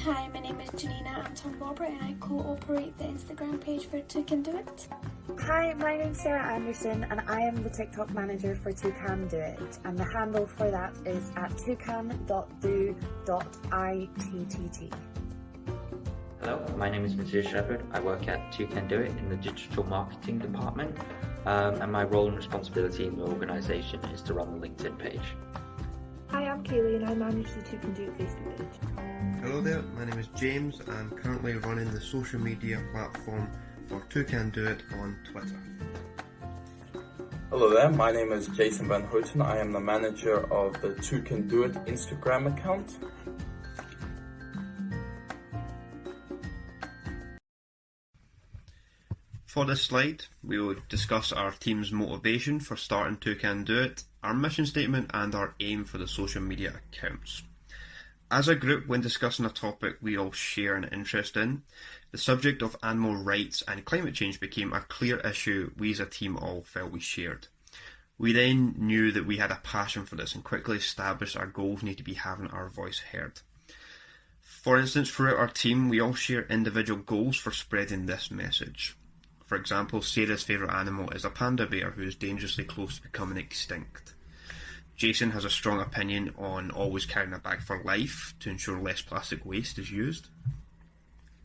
Hi, my name is Janina Anton Robert and I co-operate the Instagram page for Toucan Do It. Hi, my name's Sarah Anderson and I am the TikTok manager for Toucan Do It, and the handle for that is at toucan.do.ittg. Hello, my name is Mr. Shepherd. I work at Toucan Do It in the digital marketing department, and my role and responsibility in the organisation is to run the LinkedIn page. Hi, I'm Kaylee and I manage the Toucan Do It Facebook page. Hello there, my name is James. I'm currently running the social media platform for Toucan Do It on Twitter. Hello there, my name is Jason Van Houten. I am the manager of the Toucan Do It Instagram account. For this slide, we will discuss our team's motivation for starting Toucan Do It, our mission statement and our aim for the social media accounts. As a group, when discussing a topic we all share an interest in, the subject of animal rights and climate change became a clear issue we as a team all felt we shared. We then knew that we had a passion for this and quickly established our goals need to be having our voice heard. For instance, throughout our team, we all share individual goals for spreading this message. For example, Sarah's favourite animal is a panda bear who is dangerously close to becoming extinct. Jason has a strong opinion on always carrying a bag for life to ensure less plastic waste is used.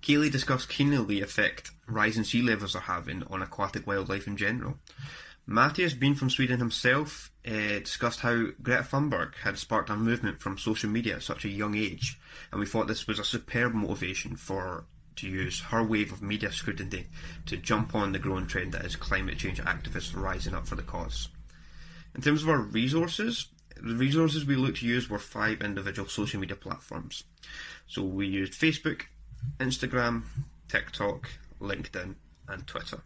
Kaylee discussed keenly the effect rising sea levels are having on aquatic wildlife in general. Matthias, being from Sweden himself, discussed how Greta Thunberg had sparked a movement from social media at such a young age, and we thought this was a superb motivation to use her wave of media scrutiny to jump on the growing trend that is climate change activists rising up for the cause. In terms of our resources, the resources we looked to use were 5 individual social media platforms. So we used Facebook, Instagram, TikTok, LinkedIn and Twitter.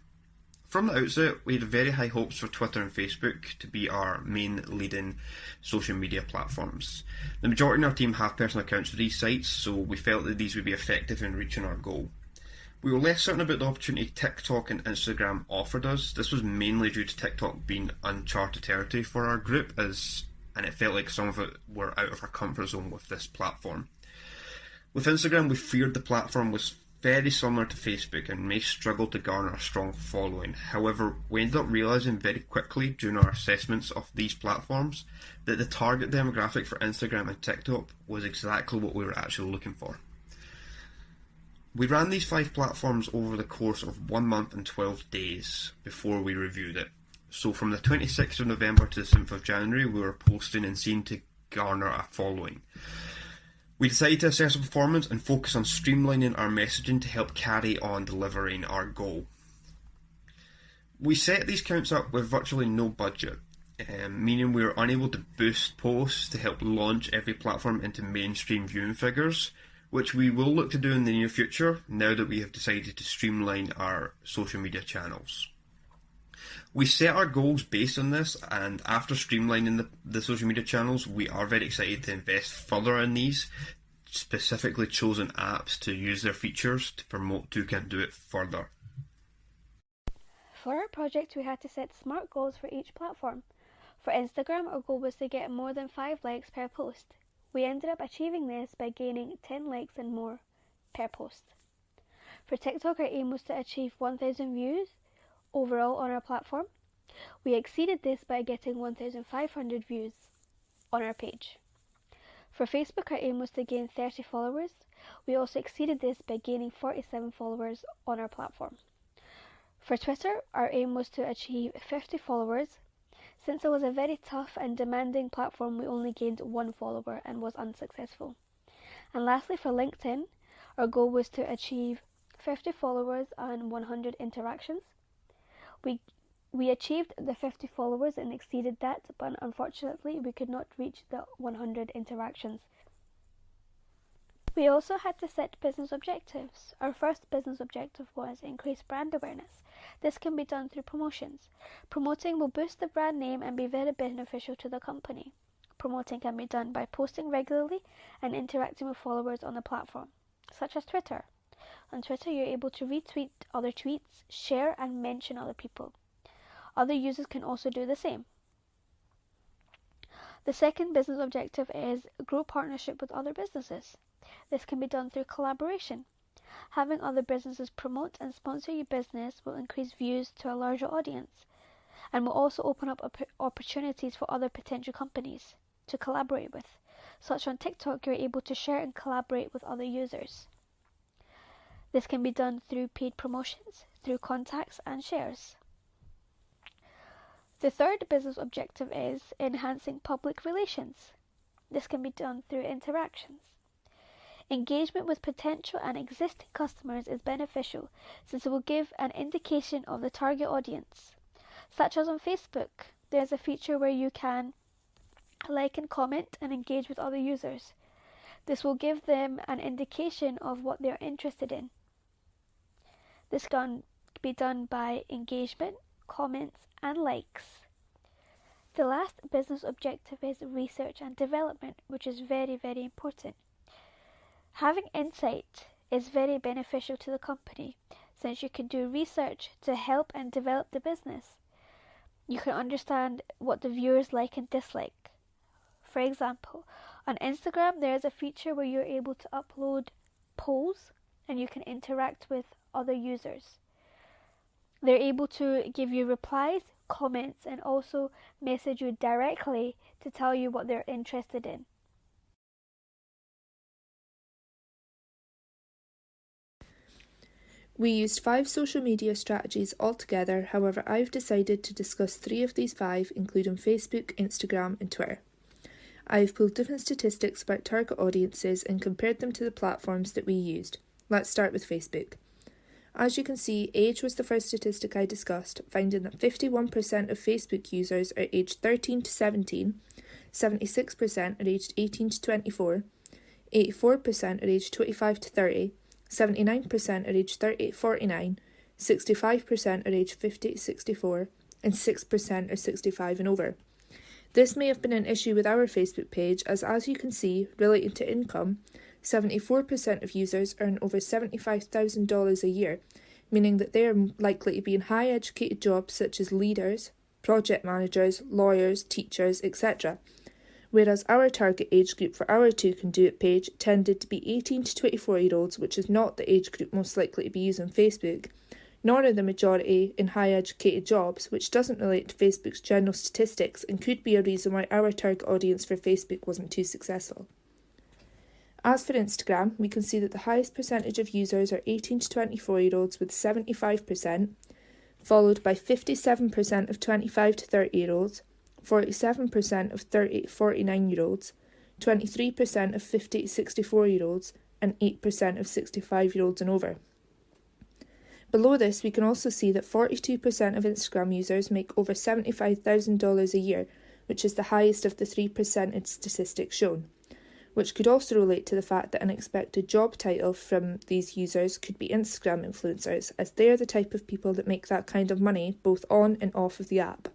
From the outset, we had very high hopes for Twitter and Facebook to be our main leading social media platforms. The majority of our team have personal accounts for these sites, so we felt that these would be effective in reaching our goal. We were less certain about the opportunity TikTok and Instagram offered us. This was mainly due to TikTok being uncharted territory for our group, and it felt like some of it were out of our comfort zone with this platform. With Instagram, we feared the platform was very similar to Facebook and may struggle to garner a strong following. However, we ended up realising very quickly during our assessments of these platforms that the target demographic for Instagram and TikTok was exactly what we were actually looking for. We ran these 5 platforms over the course of 1 month and 12 days before we reviewed it. So from the 26th of November to the 7th of January, we were posting and seemed to garner a following. We decided to assess our performance and focus on streamlining our messaging to help carry on delivering our goal. We set these counts up with virtually no budget, meaning we were unable to boost posts to help launch every platform into mainstream viewing figures, which we will look to do in the near future now that we have decided to streamline our social media channels. We set our goals based on this, and after streamlining the social media channels, we are very excited to invest further in these specifically chosen apps to use their features to promote Toucan Do It further. For our project, we had to set SMART goals for each platform. For Instagram, our goal was to get more than 5 likes per post. We ended up achieving this by gaining 10 likes and more per post. For TikTok, our aim was to achieve 1,000 views overall on our platform. We exceeded this by getting 1,500 views on our page. For Facebook, our aim was to gain 30 followers. We also exceeded this by gaining 47 followers on our platform. For Twitter, our aim was to achieve 50 followers. Since it was a very tough and demanding platform, we only gained 1 follower and was unsuccessful. And lastly, for LinkedIn, our goal was to achieve 50 followers and 100 interactions. We achieved the 50 followers and exceeded that, but unfortunately we could not reach the 100 interactions. We also had to set business objectives. Our first business objective was increase brand awareness. This can be done through promotions. Promoting will boost the brand name and be very beneficial to the company. Promoting can be done by posting regularly and interacting with followers on the platform, such as Twitter. On Twitter, you're able to retweet other tweets, share and mention other people. Other users can also do the same. The second business objective is grow partnership with other businesses. This can be done through collaboration. Having other businesses promote and sponsor your business will increase views to a larger audience and will also open up opportunities for other potential companies to collaborate with. Such on TikTok, you're able to share and collaborate with other users. This can be done through paid promotions, through contacts and shares. The third business objective is enhancing public relations. This can be done through interactions. Engagement with potential and existing customers is beneficial since it will give an indication of the target audience. Such as on Facebook, there's a feature where you can like and comment and engage with other users. This will give them an indication of what they're interested in. This can be done by engagement, comments, and likes. The last business objective is research and development, which is very, very important. Having insight is very beneficial to the company since you can do research to help and develop the business. You can understand what the viewers like and dislike. For example, on Instagram there is a feature where you're able to upload polls and you can interact with other users. They're able to give you replies, comments, and also message you directly to tell you what they're interested in. We used 5 social media strategies altogether, however I've decided to discuss 3 of these 5, including Facebook, Instagram and Twitter. I've pulled different statistics about target audiences and compared them to the platforms that we used. Let's start with Facebook. As you can see, age was the first statistic I discussed, finding that 51% of Facebook users are aged 13 to 17, 76% are aged 18 to 24, 84% are aged 25 to 30, 79% are aged 30 to 49, 65% are aged 50 to 64, and 6% are 65 and over. This may have been an issue with our Facebook page as you can see, relating to income, 74% of users earn over $75,000 a year, meaning that they are likely to be in high educated jobs such as leaders, project managers, lawyers, teachers, etc. Whereas our target age group for our Toucan Do It page tended to be 18 to 24-year-olds, which is not the age group most likely to be using Facebook, nor are the majority in high educated jobs, which doesn't relate to Facebook's general statistics and could be a reason why our target audience for Facebook wasn't too successful. As for Instagram, we can see that the highest percentage of users are 18 to 24-year-olds with 75%, followed by 57% of 25 to 30-year-olds, 47% of 30 to 49-year-olds, 23% of 50 to 64-year-olds, and 8% of 65-year-olds and over. Below this, we can also see that 42% of Instagram users make over $75,000 a year, which is the highest of the 3% statistics shown, which could also relate to the fact that an expected job title from these users could be Instagram influencers, as they are the type of people that make that kind of money both on and off of the app.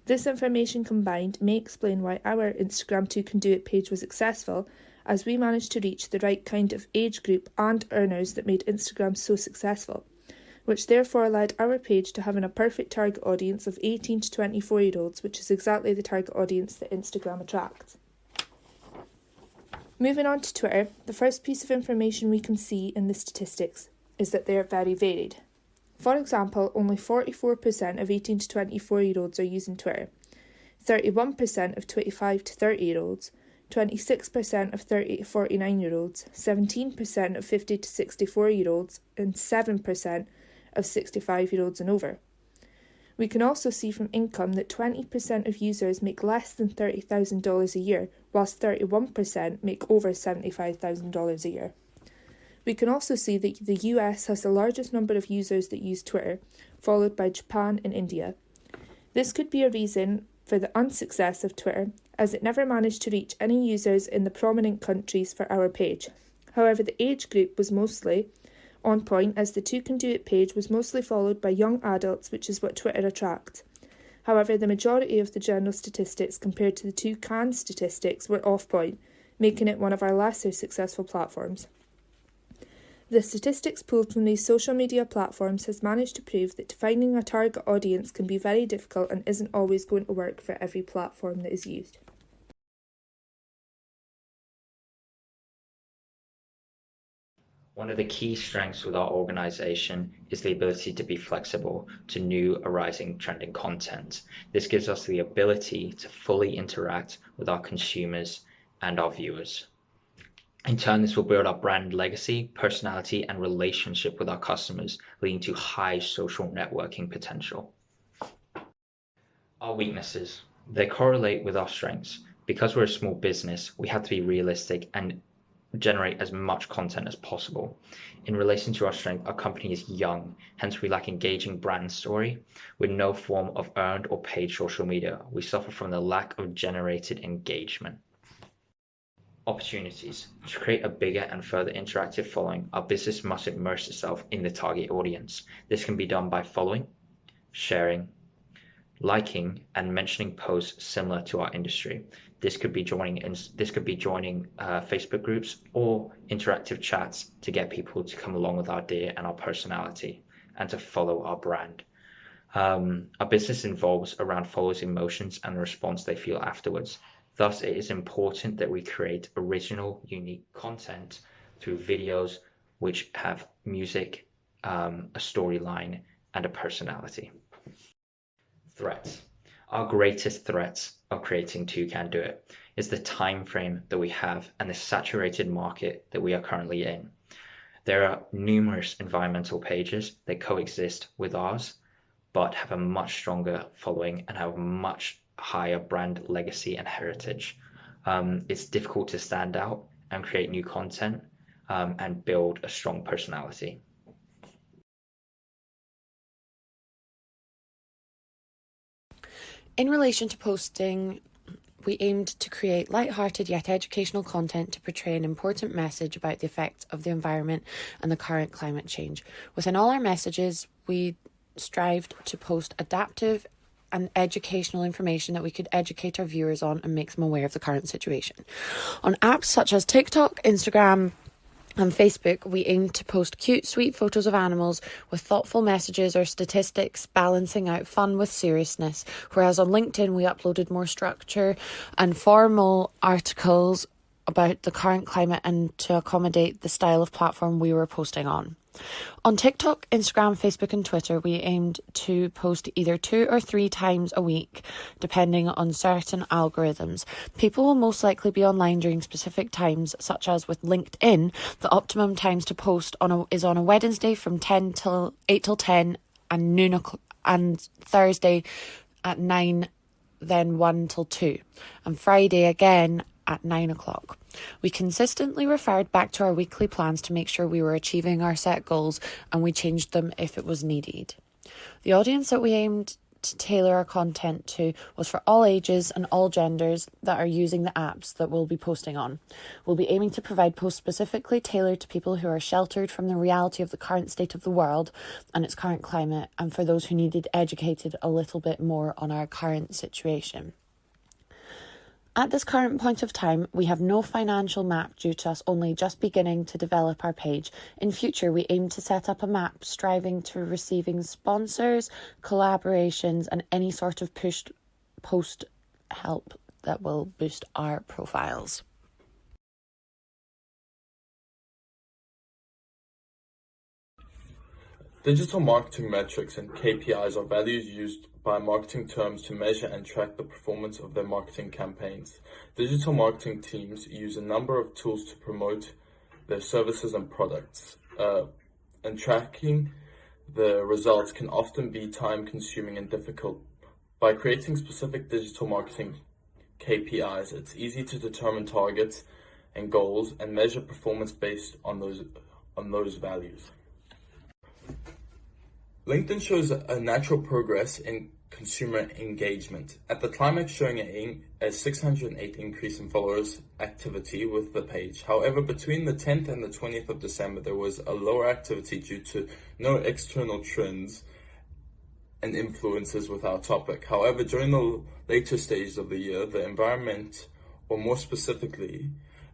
This information combined may explain why our Instagram Toucan Do It page was successful, as we managed to reach the right kind of age group and earners that made Instagram so successful, which therefore led our page to having a perfect target audience of 18 to 24-year-olds, which is exactly the target audience that Instagram attracts. Moving on to Twitter, the first piece of information we can see in the statistics is that they are very varied. For example, only 44% of 18 to 24-year-olds are using Twitter, 31% of 25 to 30-year-olds, 26% of 30 to 49-year-olds, 17% of 50 to 64-year-olds, and 7% of 65-year-olds and over. We can also see from income that 20% of users make less than $30,000 a year, whilst 31% make over $75,000 a year. We can also see that the US has the largest number of users that use Twitter, followed by Japan and India. This could be a reason for the unsuccess of Twitter, as it never managed to reach any users in the prominent countries for our page. However, the age group was mostly on point, as the Toucan Do It page was mostly followed by young adults, which is what Twitter attracts. However, the majority of the general statistics compared to the Toucan statistics were off point, making it one of our lesser successful platforms. The statistics pulled from these social media platforms has managed to prove that finding a target audience can be very difficult and isn't always going to work for every platform that is used. One of the key strengths with our organization is the ability to be flexible to new arising trending content. This gives us the ability to fully interact with our consumers and our viewers. In turn, this will build our brand legacy, personality, and relationship with our customers, leading to high social networking potential. Our weaknesses. They correlate with our strengths. Because we're a small business, we have to be realistic and generate as much content as possible. In relation to our strength, our company is young, hence we lack engaging brand story with no form of earned or paid social media. We suffer from the lack of generated engagement. Opportunities. To create a bigger and further interactive following, our business must immerse itself in the target audience. This can be done by following, sharing, liking, and mentioning posts similar to our industry. This could be joining Facebook groups or interactive chats to get people to come along with our idea and our personality and to follow our brand. Our business involves around followers' emotions and the response they feel afterwards. Thus, it is important that we create original, unique content through videos which have music, a storyline, and a personality. Threats. Our greatest threats of creating Toucan Do It is the time frame that we have and the saturated market that we are currently in. There are numerous environmental pages that coexist with ours, but have a much stronger following and have a much higher brand legacy and heritage. It's difficult to stand out and create new content and build a strong personality. In relation to posting, we aimed to create light-hearted yet educational content to portray an important message about the effects of the environment and the current climate change. Within all our messages, we strived to post adaptive and educational information that we could educate our viewers on and make them aware of the current situation. On apps such as TikTok, Instagram, on Facebook, we aim to post cute, sweet photos of animals with thoughtful messages or statistics, balancing out fun with seriousness. Whereas on LinkedIn, we uploaded more structure and formal articles about the current climate and to accommodate the style of platform we were posting on. On TikTok, Instagram, Facebook and Twitter, we aimed to post either 2 or 3 times a week, depending on certain algorithms. People will most likely be online during specific times, such as with LinkedIn, the optimum times to post is on a Wednesday from 8 till 10 and noon and Thursday at 9, then 1 till 2, and Friday again at 9 o'clock. We consistently referred back to our weekly plans to make sure we were achieving our set goals, and we changed them if it was needed. The audience that we aimed to tailor our content to was for all ages and all genders that are using the apps that we'll be posting on. We'll be aiming to provide posts specifically tailored to people who are sheltered from the reality of the current state of the world and its current climate, and for those who needed educated a little bit more on our current situation. At this current point of time, we have no financial map due to us only just beginning to develop our page. In future, we aim to set up a map striving to receiving sponsors, collaborations, and any sort of post help that will boost our profiles. Digital marketing metrics and KPIs are values used by marketing terms to measure and track the performance of their marketing campaigns. Digital marketing teams use a number of tools to promote their services and products, and tracking the results can often be time-consuming and difficult. By creating specific digital marketing KPIs, it's easy to determine targets and goals and measure performance based on those values. LinkedIn shows a natural progress in consumer engagement. At the climax, showing a 608 increase in followers activity with the page. However, between the 10th and the 20th of December, there was a lower activity due to no external trends and influences with our topic. However, during the later stages of the year, the environment, or more specifically,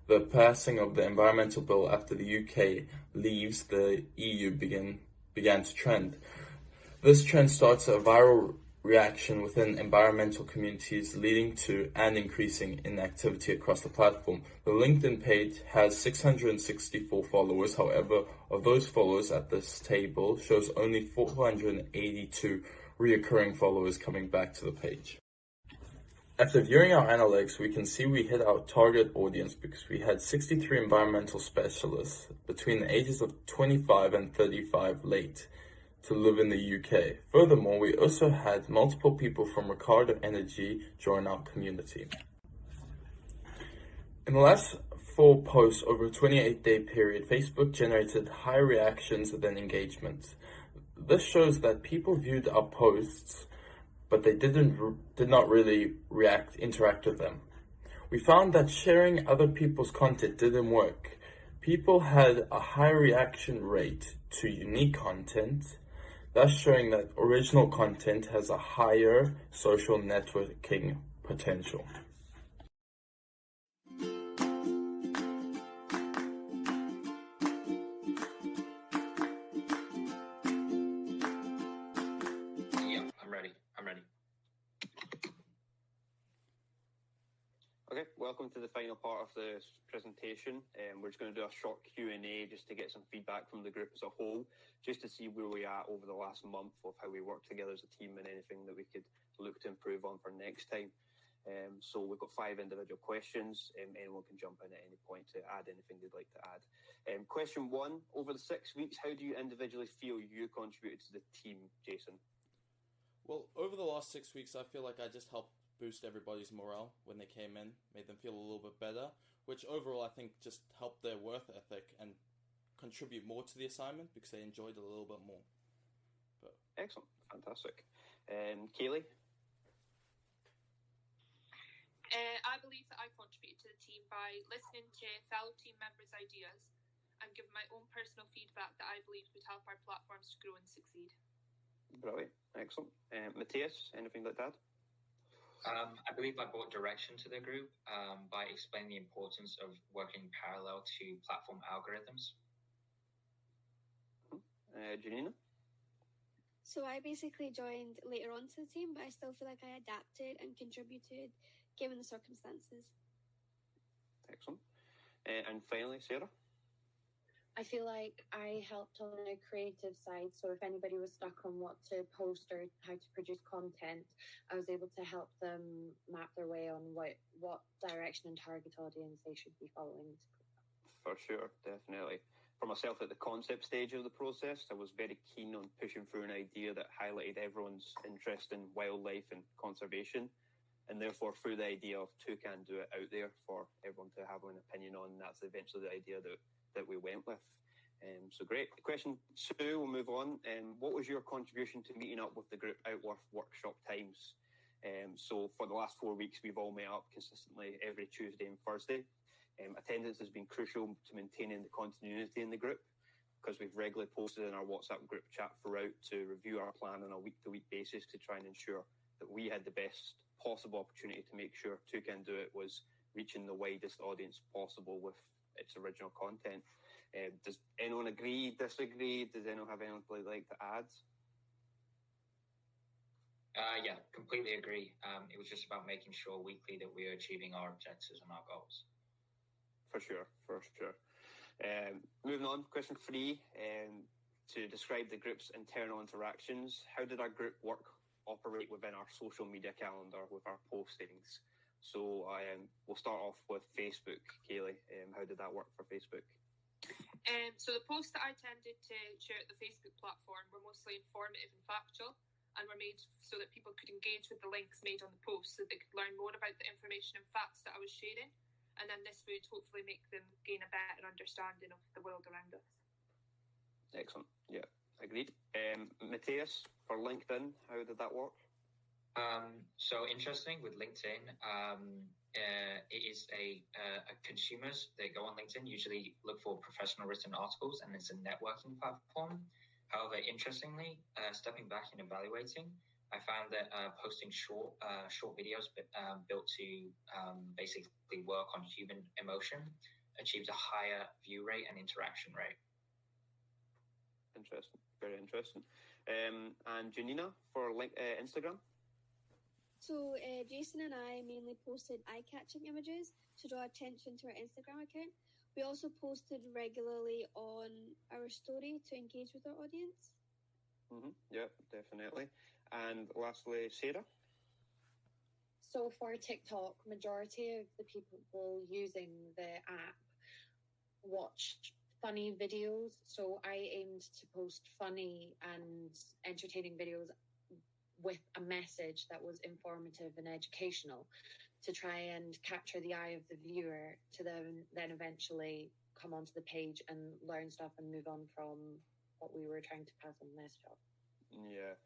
the passing of the environmental bill after the UK leaves the EU began to trend. This trend starts a viral reaction within environmental communities, leading to and increasing inactivity across the platform. The LinkedIn page has 664 followers. However, of those followers at this table shows only 482 reoccurring followers coming back to the page. After viewing our analytics, we can see we hit our target audience because we had 63 environmental specialists between the ages of 25 and 35 late to live in the UK. Furthermore, we also had multiple people from Ricardo Energy join our community. In the last 4 posts over a 28-day period, Facebook generated higher reactions than engagement. This shows that people viewed our posts, but they did not really interact with them. We found that sharing other people's content didn't work. People had a higher reaction rate to unique content, thus showing that original content has a higher social networking potential. Yeah, I'm ready. Okay, welcome to the final part of the presentation. We're just going to do a short Q&A just to get some feedback from the group as a whole, just to see where we are over the last month of how we work together as a team and anything that we could look to improve on for next time. So we've got 5 individual questions. Anyone can jump in at any point to add anything they'd like to add. Question 1, over the 6 weeks, how do you individually feel you contributed to the team, Jason? Well, over the last 6 weeks, I feel like I just helped boost everybody's morale when they came in, made them feel a little bit better, which overall I think just helped their work ethic and contribute more to the assignment because they enjoyed it a little bit more. But... Excellent, fantastic. Kaylee? I believe that I contributed to the team by listening to fellow team members' ideas and giving my own personal feedback that I believed would help our platforms to grow and succeed. Brilliant, excellent. Matthias, anything like that? I believe I brought direction to the group by explaining the importance of working parallel to platform algorithms. Janina? So I basically joined later on to the team, but I still feel like I adapted and contributed given the circumstances. Excellent. And finally, Sarah? I feel like I helped on the creative side, so if anybody was stuck on what to post or how to produce content, I was able to help them map their way on what direction and target audience they should be following. For sure, definitely. For myself, at the concept stage of the process, I was very keen on pushing through an idea that highlighted everyone's interest in wildlife and conservation, and therefore threw the idea of Toucan Do It out there for everyone to have an opinion on. That's eventually the idea that we went with. So great. Question 2, we'll move on. What was your contribution to meeting up with the group Outworth workshop times? So for the last 4 weeks, we've all met up consistently every Tuesday and Thursday. Attendance has been crucial to maintaining the continuity in the group because we've regularly posted in our WhatsApp group chat throughout to review our plan on a week-to-week basis to try and ensure that we had the best possible opportunity to make sure Toucan Do It was reaching the widest audience possible with its original content. Does anyone agree, disagree? Does anyone have anything they'd like to add? Yeah, completely agree. It was just about making sure weekly that we are achieving our objectives and our goals. For sure. Moving on, question 3. To describe the group's internal interactions, how did our group operate within our social media calendar with our postings? So we'll start off with Facebook. Kaylee, how did that work for Facebook? So the posts that I tended to share at the Facebook platform were mostly informative and factual, and were made so that people could engage with the links made on the post so they could learn more about the information and facts that I was sharing, and then this would hopefully make them gain a better understanding of the world around us. Excellent. Yeah, agreed. Matthias, for LinkedIn, how did that work? So interesting with LinkedIn, it is a consumers that go on LinkedIn usually look for professional written articles, and it's a networking platform. However, interestingly, stepping back and evaluating, I found that posting short videos built to basically work on human emotion achieves a higher view rate and interaction rate. Interesting, very interesting. And Janina, for Instagram? So Jason and I mainly posted eye-catching images to draw attention to our Instagram account. We also posted regularly on our story to engage with our audience. Yep, definitely. And lastly, Sarah? So for TikTok, majority of the people using the app watched funny videos. So I aimed to post funny and entertaining videos with a message that was informative and educational to try and capture the eye of the viewer to then eventually come onto the page and learn stuff and move on from what we were trying to pass on the message of. Yeah.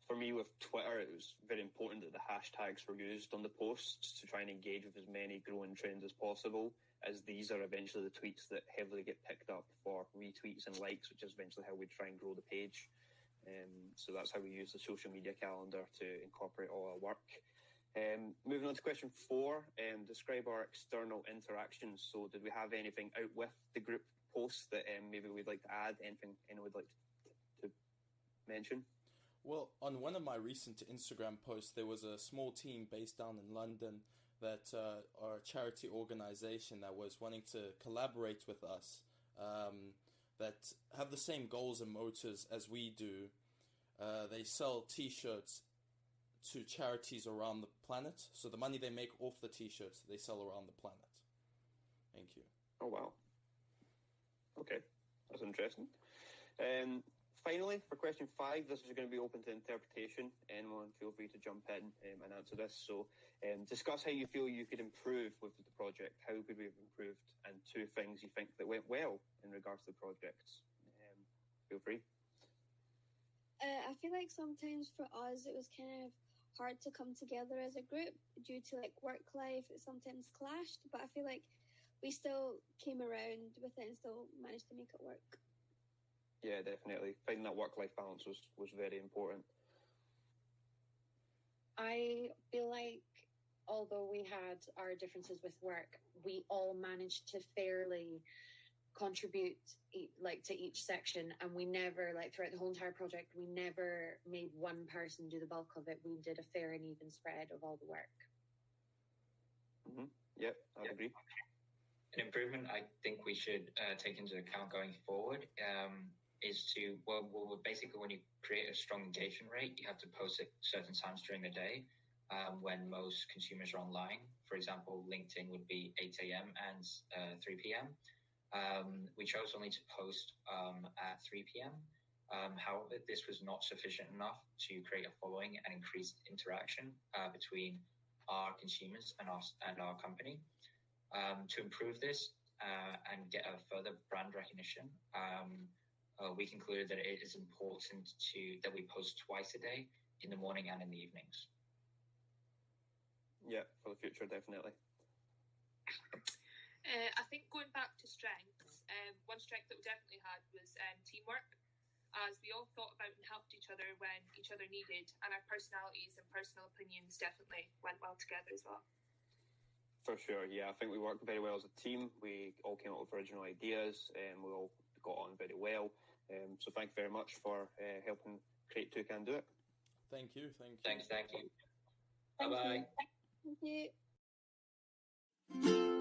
For me with Twitter, it was very important that the hashtags were used on the posts to try and engage with as many growing trends as possible, as these are eventually the tweets that heavily get picked up for retweets and likes, which is eventually how we try and grow the page. So that's how we use the social media calendar to incorporate all our work. Moving on to question 4, describe our external interactions. So did we have anything out with the group posts that maybe we'd like to add, anything anyone would like to mention? Well, on one of my recent Instagram posts, there was a small team based down in London that are a charity organization that was wanting to collaborate with us, that have the same goals and motives as we do. They sell T-shirts to charities around the planet. So the money they make off the T-shirts, they sell around the planet. Thank you. Oh, wow. Okay, that's interesting. Finally, for question 5, this is going to be open to interpretation. Anyone feel free to jump in and answer this. So discuss how you feel you could improve with the project. How could we have improved? And 2 things you think that went well in regards to the projects. Feel free. I feel like sometimes for us it was kind of hard to come together as a group due to like work life. It sometimes clashed, but I feel like we still came around with it and still managed to make it work. Yeah, definitely. Finding that work-life balance was very important. I feel like although we had our differences with work, we all managed to fairly contribute to each section, and we never, like throughout the whole entire project, we never made one person do the bulk of it. We did a fair and even spread of all the work. Yep, I agree. An improvement I think we should take into account going forward is to, basically when you create a strong engagement rate, you have to post at certain times during the day when most consumers are online. For example, LinkedIn would be 8 a.m. and 3 p.m. We chose only to post at 3 p.m. However, this was not sufficient enough to create a following and increase interaction between our consumers and our company. To improve this and get a further brand recognition, we concluded that it is important that we post twice a day, in the morning and in the evenings. Yeah, for the future, definitely. I think going back to strengths, one strength that we definitely had was teamwork, as we all thought about and helped each other when each other needed, and our personalities and personal opinions definitely went well together as well. For sure, yeah. I think we worked very well as a team. We all came up with original ideas and we all got on very well. So thank you very much for helping create Toucan Do It. Thank you. Thank you. Bye-bye. Thank you.